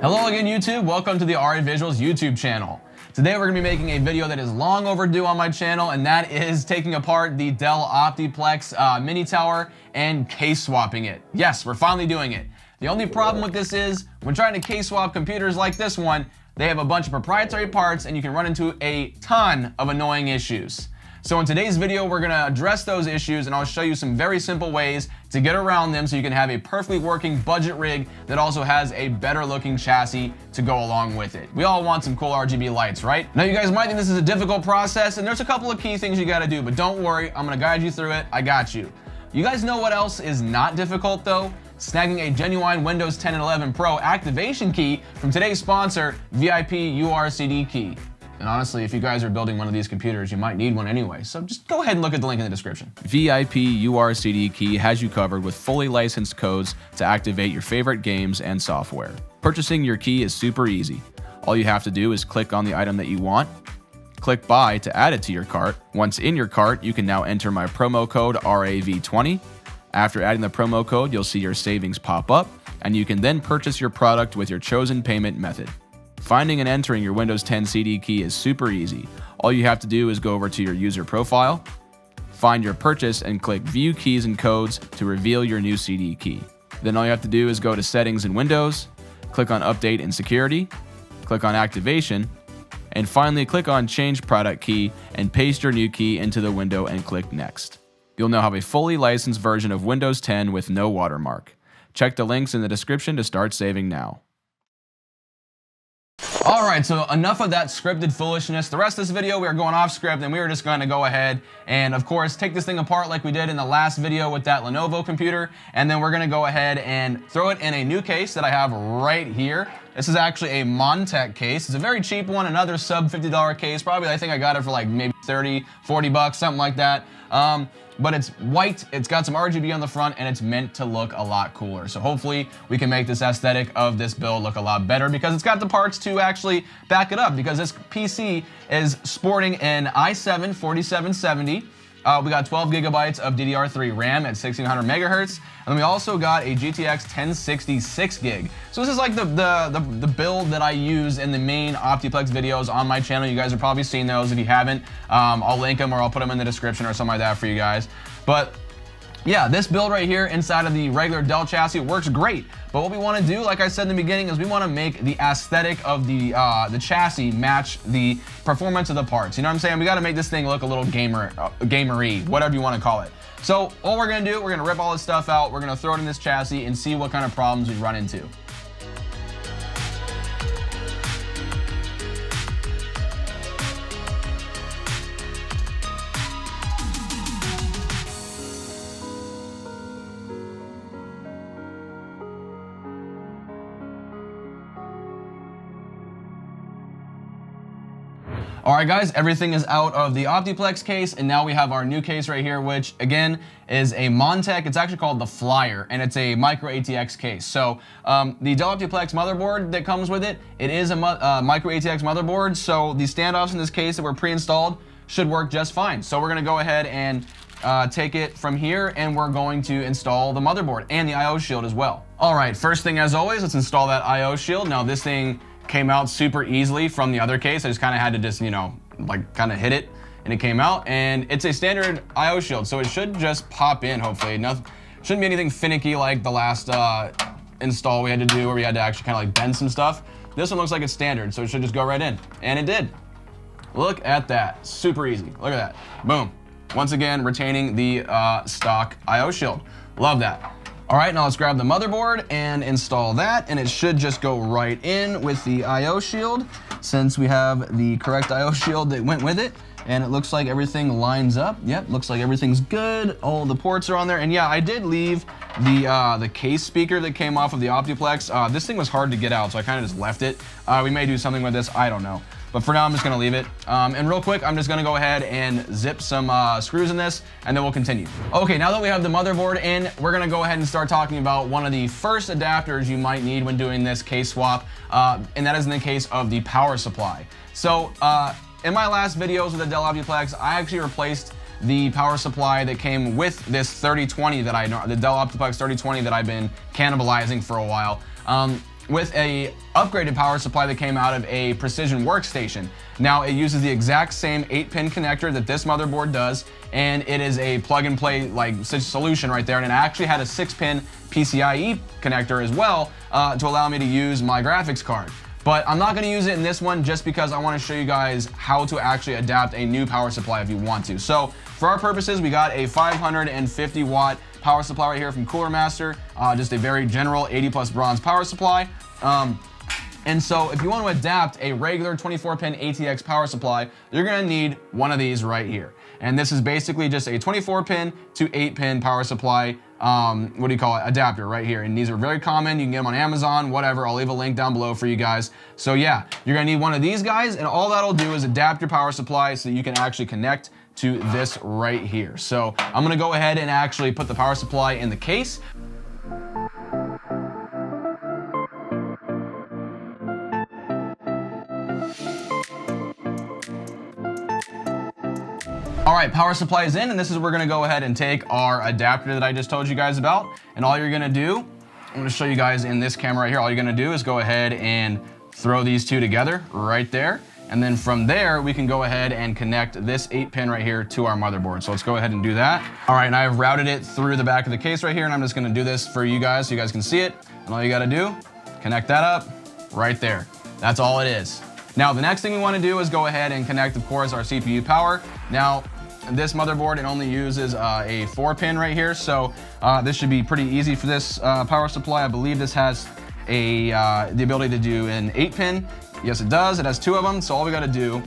Hello again, YouTube. Welcome to the RA Visuals YouTube channel. Today we're going to be making a video that is long overdue on my channel, and that is taking apart the Dell Optiplex mini tower and case swapping it. Yes, we're finally doing it. The only problem with this is when trying to case swap computers like this one, they have a bunch of proprietary parts and you can run into a ton of annoying issues. So in today's video, we're gonna address those issues and I'll show you some very simple ways to get around them so you can have a perfectly working budget rig that also has a better looking chassis to go along with it. We all want some cool RGB lights, right? Now you guys might think this is a difficult process and there's a couple of key things you gotta do, but don't worry, I'm gonna guide you through it. I got you. You guys know what else is not difficult though? Snagging a genuine Windows 10 and 11 Pro activation key from today's sponsor, VIP URCD key. And honestly, if you guys are building one of these computers, you might need one anyway. So just go ahead and look at the link in the description. VIP URCD key has you covered with fully licensed codes to activate your favorite games and software. Purchasing your key is super easy. All you have to do is click on the item that you want, click buy to add it to your cart. Once in your cart, you can now enter my promo code RAV20. After adding the promo code, you'll see your savings pop up, and you can then purchase your product with your chosen payment method. Finding and entering your Windows 10 CD key is super easy. All you have to do is go over to your user profile, find your purchase, and click View Keys and Codes to reveal your new CD key. Then all you have to do is go to Settings in Windows, click on Update and Security, click on Activation, and finally click on Change Product Key and paste your new key into the window and click Next. You'll now have a fully licensed version of Windows 10 with no watermark. Check the links in the description to start saving now. Alright, so enough of that scripted foolishness. The rest of this video, we are going off script and we are just going to go ahead and, of course, take this thing apart like we did in the last video with that Lenovo computer. And then we're going to go ahead and throw it in a new case that I have right here. This is actually a Montech case. It's a very cheap one, another sub $50 case. Probably, I think I got it for like maybe 30, 40 bucks, something like that. But it's white, it's got some RGB on the front, and it's meant to look a lot cooler. So hopefully we can make this aesthetic of this build look a lot better because it's got the parts to actually back it up, because this PC is sporting an i7 4770. We got 12 gigabytes of DDR3 RAM at 1600 megahertz, and then we also got a GTX 1060 6 gig. So this is like the build that I use in the main Optiplex videos on my channel. You guys have probably seen those. If you haven't, I'll link them or I'll put them in the description or something like that for you guys. But yeah, this build right here inside of the regular Dell chassis works great. But what we want to do, like I said in the beginning, is we want to make the aesthetic of the chassis match the performance of the parts. You know what I'm saying? We got to make this thing look a little gamery, whatever you want to call it. So all we're going to do, we're going to rip all this stuff out, we're going to throw it in this chassis and see what kind of problems we run into. Alright guys, everything is out of the Optiplex case, and now we have our new case right here, which again is a Montech. It's actually called the Flyer, and it's a micro ATX case. So the Dell Optiplex motherboard that comes with it, it is a micro ATX motherboard, so the standoffs in this case that were pre-installed should work just fine. So we're going to go ahead and take it from here, and we're going to install the motherboard and the I/O shield as well. Alright, first thing as always, let's install that I/O shield. Now this thing came out super easily from the other case. I just kind of had to just, you know, like kind of hit it and it came out, and it's a standard I/O shield, so it should just pop in hopefully. Nothing, shouldn't be anything finicky like the last install we had to do where we had to actually kind of like bend some stuff. This one looks like it's standard, so it should just go right in, and it did. Look at that, super easy. Look at that, boom. Once again, retaining the stock I/O shield. Love that. All right, now let's grab the motherboard and install that, and it should just go right in with the I/O shield since we have the correct I/O shield that went with it, and it looks like everything lines up. Yep, looks like everything's good. All the ports are on there, and yeah, I did leave the case speaker that came off of the Optiplex. This thing was hard to get out, so I kind of just left it. We may do something with this, I don't know. But for now, I'm just gonna leave it. And real quick, I'm just gonna go ahead and zip some screws in this, and then we'll continue. Okay, now that we have the motherboard in, we're gonna go ahead and start talking about one of the first adapters you might need when doing this case swap, and that is in the case of the power supply. So, in my last videos with the Dell Optiplex, I actually replaced the power supply that came with this 3020 that the Dell Optiplex 3020 that I've been cannibalizing for a while. with a upgraded power supply that came out of a precision workstation. Now it uses the exact same 8-pin connector that this motherboard does, and it is a plug and play like solution right there, and it actually had a 6-pin PCIe connector as well to allow me to use my graphics card. But I'm not gonna use it in this one just because I wanna show you guys how to actually adapt a new power supply if you want to. So for our purposes, we got a 550 watt power supply right here from Cooler Master, just a very general 80 plus bronze power supply. And so if you want to adapt a regular 24-pin ATX power supply, you're gonna need one of these right here. And this is basically just a 24-pin to 8-pin power supply, what do you call it, adapter right here. And these are very common. You can get them on Amazon, whatever. I'll leave a link down below for you guys. So yeah, you're gonna need one of these guys, and all that'll do is adapt your power supply so that you can actually connect to this right here. So I'm gonna go ahead and actually put the power supply in the case. All right, power supply is in, and this is where we're gonna go ahead and take our adapter that I just told you guys about. And all you're gonna do, I'm gonna show you guys in this camera right here, all you're gonna do is go ahead and throw these two together right there. And then from there, we can go ahead and connect this 8-pin right here to our motherboard. So let's go ahead and do that. All right, and I've routed it through the back of the case right here, and I'm just gonna do this for you guys so you guys can see it. And all you gotta do, connect that up right there. That's all it is. Now, the next thing we wanna do is go ahead and connect, of course, our CPU power. Now, this motherboard, it only uses a 4-pin right here, so this should be pretty easy for this power supply. I believe this has the ability to do an 8-pin. Yes, it does. It has 2 of them, so all we gotta do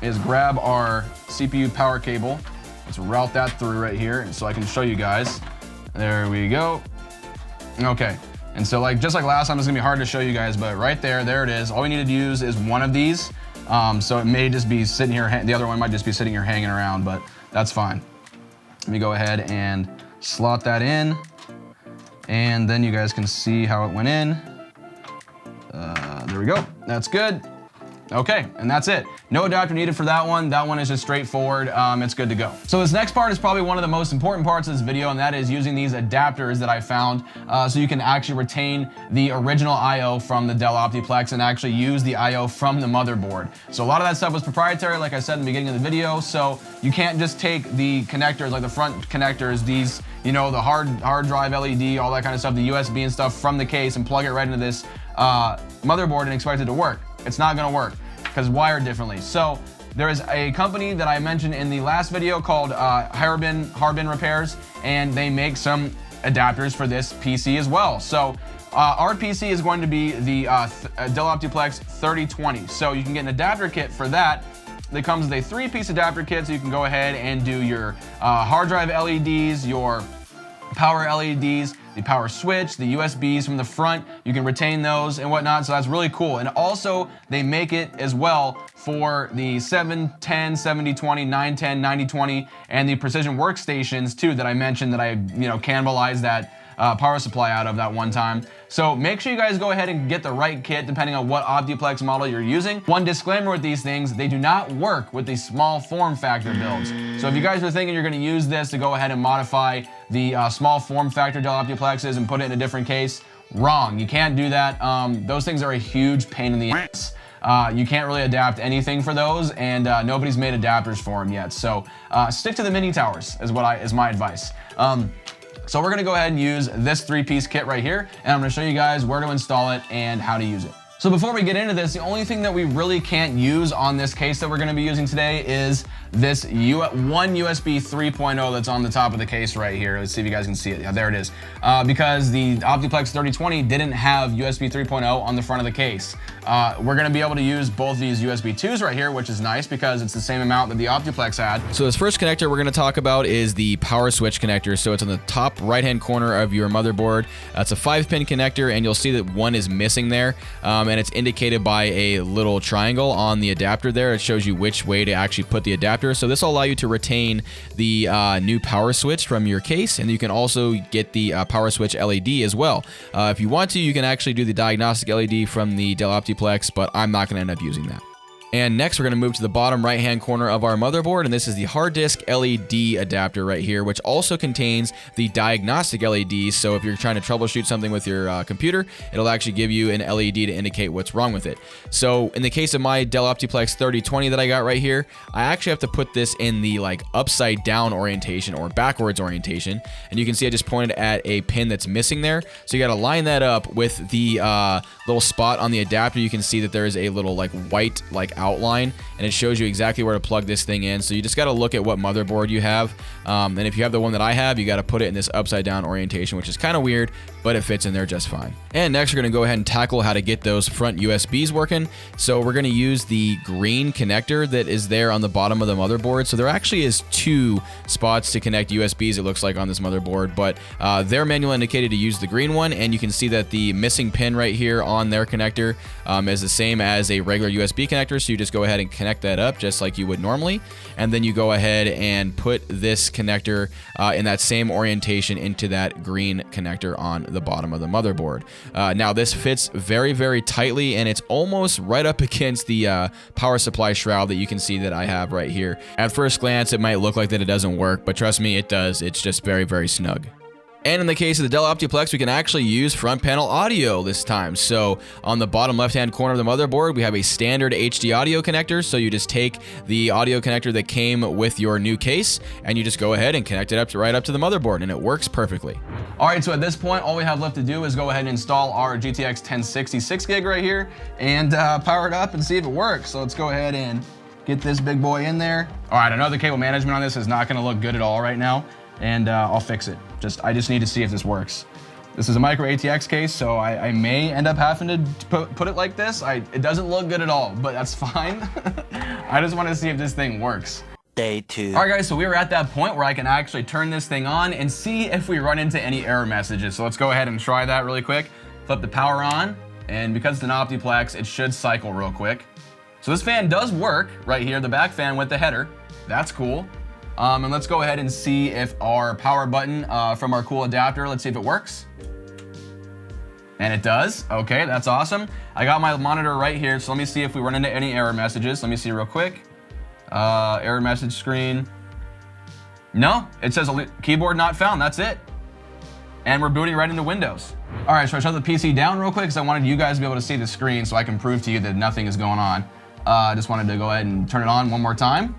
is grab our CPU power cable. Let's route that through right here, and so I can show you guys. There we go. Okay, and so just like last time, it's gonna be hard to show you guys, but right there, there it is. All we need to use is one of these. So it may just be sitting here, the other one might just be sitting here hanging around, but that's fine. Let me go ahead and slot that in, and then you guys can see how it went in. There we go, that's good. Okay, and that's it. No adapter needed for that one. That one is just straightforward. It's good to go. So this next part is probably one of the most important parts of this video, and that is using these adapters that I found so you can actually retain the original I/O from the Dell Optiplex and actually use the I/O from the motherboard. So a lot of that stuff was proprietary, like I said in the beginning of the video, so you can't just take the connectors, like the front connectors, these, you know, the hard drive LED, all that kind of stuff, the USB and stuff from the case, and plug it right into this motherboard and expect it to work. It's not gonna work because it's wired differently. So there is a company that I mentioned in the last video called Harbin Repairs, and they make some adapters for this PC as well. So our PC is going to be the Dell Optiplex 3020. So you can get an adapter kit for that. That comes with a 3-piece adapter kit, so you can go ahead and do your hard drive LEDs, your power LEDs, the power switch, the USBs from the front. You can retain those and whatnot, so that's really cool. And also, they make it as well for the 710, 7020, 910, 9020, and the precision workstations too that I mentioned that I cannibalized that power supply out of that one time. So make sure you guys go ahead and get the right kit depending on what Optiplex model you're using. One disclaimer with these things, they do not work with the small form factor builds. So if you guys are thinking you're gonna use this to go ahead and modify the small form factor Dell Optiplexes and put it in a different case, wrong. You can't do that. Those things are a huge pain in the ass. You can't really adapt anything for those, and nobody's made adapters for them yet. So stick to the mini towers is my advice. So we're gonna go ahead and use this 3-piece kit right here, and I'm gonna show you guys where to install it and how to use it. So before we get into this, the only thing that we really can't use on this case that we're gonna be using today is this one USB 3.0 that's on the top of the case right here. Let's see if you guys can see it. Yeah, there it is. Because the Optiplex 3020 didn't have USB 3.0 on the front of the case. We're gonna be able to use both these USB 2s right here, which is nice because it's the same amount that the Optiplex had. So this first connector we're gonna talk about is the power switch connector. So it's on the top right-hand corner of your motherboard. It's a 5-pin connector, and you'll see that one is missing there. And it's indicated by a little triangle on the adapter there. It shows you which way to actually put the adapter. So this will allow you to retain the new power switch from your case, and you can also get the power switch LED as well. If you want to, you can actually do the diagnostic LED from the Dell Optiplex, but I'm not going to end up using that. And next, we're going to move to the bottom right-hand corner of our motherboard, and this is the hard disk LED adapter right here, which also contains the diagnostic LED. So if you're trying to troubleshoot something with your computer, it'll actually give you an LED to indicate what's wrong with it. So in the case of my Dell Optiplex 3020 that I got right here, I actually have to put this in the like upside down orientation or backwards orientation. And you can see I just pointed at a pin that's missing there. So you got to line that up with the little spot on the adapter. You can see that there is a little like white like outline, and it shows you exactly where to plug this thing in. So you just got to look at what motherboard you have, and if you have the one that I have, you got to put it in this upside down orientation, which is kind of weird, but it fits in there just fine. And next, we're going to go ahead and tackle how to get those front USBs working. So we're going to use the green connector that is there on the bottom of the motherboard. So there actually is 2 spots to connect USBs, it looks like, on this motherboard, but they're manual indicated to use the green one, and you can see that the missing pin right here on their connector is the same as a regular USB connector. So you just go ahead and connect that up just like you would normally, and then you go ahead and put this connector in that same orientation into that green connector on the bottom of the motherboard. Now this fits very, very tightly, and it's almost right up against the power supply shroud that you can see that I have right here. At first glance, it might look like that it doesn't work, but trust me, it does. It's just very, very snug. And in the case of the Dell Optiplex, we can actually use front panel audio this time. So on the bottom left-hand corner of the motherboard, we have a standard HD audio connector. So you just take the audio connector that came with your new case, and you just go ahead and connect it up right up to the motherboard, and it works perfectly. All right, so at this point, all we have left to do is go ahead and install our GTX 1060 6GB right here and power it up and see if it works. So let's go ahead and get this big boy in there. All right, I know the cable management on this is not gonna look good at all right now, and I'll fix it. I just need to see if this works. This is a micro ATX case, so I may end up having to put it like this. It doesn't look good at all, but that's fine. I just want to see if this thing works. Day 2. All right, guys, so we were at that point where I can actually turn this thing on and see if we run into any error messages. So let's go ahead and try that really quick. Flip the power on, and because it's an Optiplex, it should cycle real quick. So this fan does work right here, the back fan with the header. That's cool. And let's go ahead and see if our power button from our cool adapter, let's see if it works. And it does. Okay, that's awesome. I got my monitor right here, so let me see if we run into any error messages. Let me see real quick. Error message screen. No, it says keyboard not found. That's it. And we're booting right into Windows. All right, so I shut the PC down real quick because I wanted you guys to be able to see the screen so I can prove to you that nothing is going on. I just wanted to go ahead and turn it on one more time.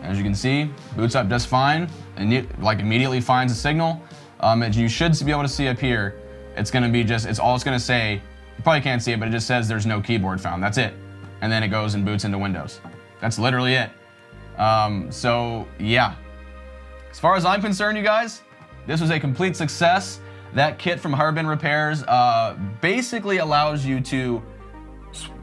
As you can see, boots up just fine, and like immediately finds a signal. As you should be able to see up here, it's gonna be it's all it's gonna say. You probably can't see it, but it just says there's no keyboard found. That's it. And then it goes and boots into Windows. That's literally it. So yeah, as far as I'm concerned, you guys, this was a complete success. That kit from Harbin Repairs basically allows you to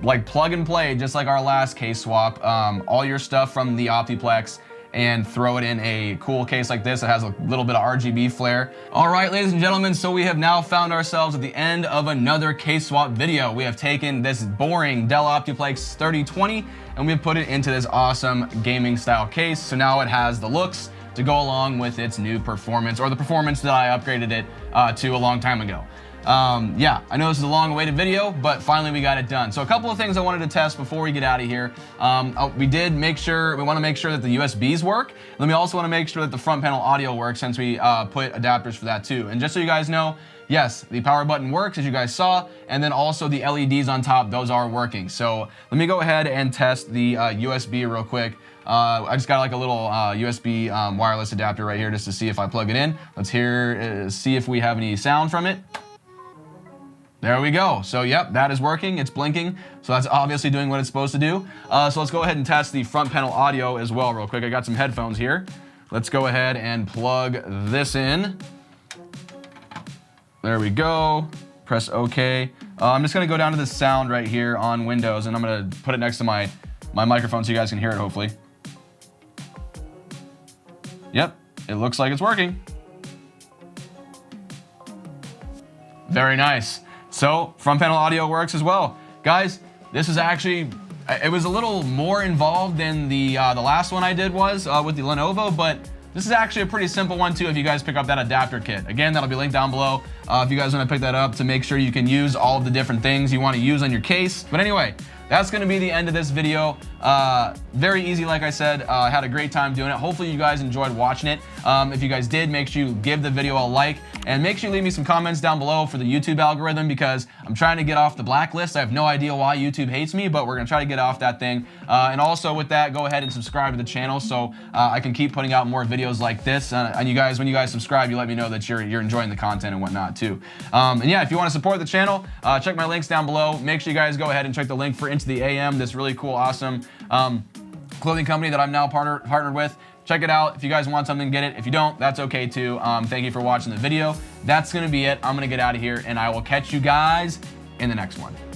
like plug and play, just like our last case swap, all your stuff from the Optiplex and throw it in a cool case like this that has a little bit of RGB flare. All right, ladies and gentlemen, so we have now found ourselves at the end of another case swap video. We have taken this boring Dell Optiplex 3020 and we've put it into this awesome gaming style case. So now it has the looks to go along with its new performance, or the performance that I upgraded it to a long time ago. Yeah, I know this is a long awaited video, but finally we got it done. So a couple of things I wanted to test before we get out of here. We want to make sure that the USBs work. Then we also want to make sure that the front panel audio works, since we put adapters for that too. And just so you guys know, yes, the power button works, as you guys saw, and then also the LEDs on top, those are working. So let me go ahead and test the USB real quick. I just got like a little USB wireless adapter right here just to see if I plug it in. Let's see if we have any sound from it. There we go. So yep, that is working. It's blinking. So that's obviously doing what it's supposed to do. So let's go ahead and test the front panel audio as well real quick. I got some headphones here. Let's go ahead and plug this in. There we go. Press OK. I'm just gonna go down to the sound right here on Windows, and I'm gonna put it next to my microphone so you guys can hear it, hopefully. Yep, it looks like it's working. Very nice. So front panel audio works as well. Guys, this is actually, it was a little more involved than the last one I did was with the Lenovo, but This is actually a pretty simple one too if you guys pick up that adapter kit. Again, that'll be linked down below if you guys want to pick that up to make sure you can use all of the different things you want to use on your case. But anyway, that's going to be the end of this video. Very easy, like I said. I had a great time doing it. Hopefully you guys enjoyed watching it. If you guys did, make sure you give the video a like, and make sure you leave me some comments down below for the YouTube algorithm, because I'm trying to get off the blacklist. I have no idea why YouTube hates me, but we're going to try to get off that thing. And also with that, go ahead and subscribe to the channel so I can keep putting out more videos like this. And you guys, when you guys subscribe, you let me know that you're enjoying the content and whatnot too. And yeah, if you want to support the channel, check my links down below. Make sure you guys go ahead and check the link for Into the AM, this really cool, awesome clothing company that I'm now partnered with. Check it out. If you guys want something, get it. If you don't, that's okay too. Thank you for watching the video. That's going to be it. I'm going to get out of here, and I will catch you guys in the next one.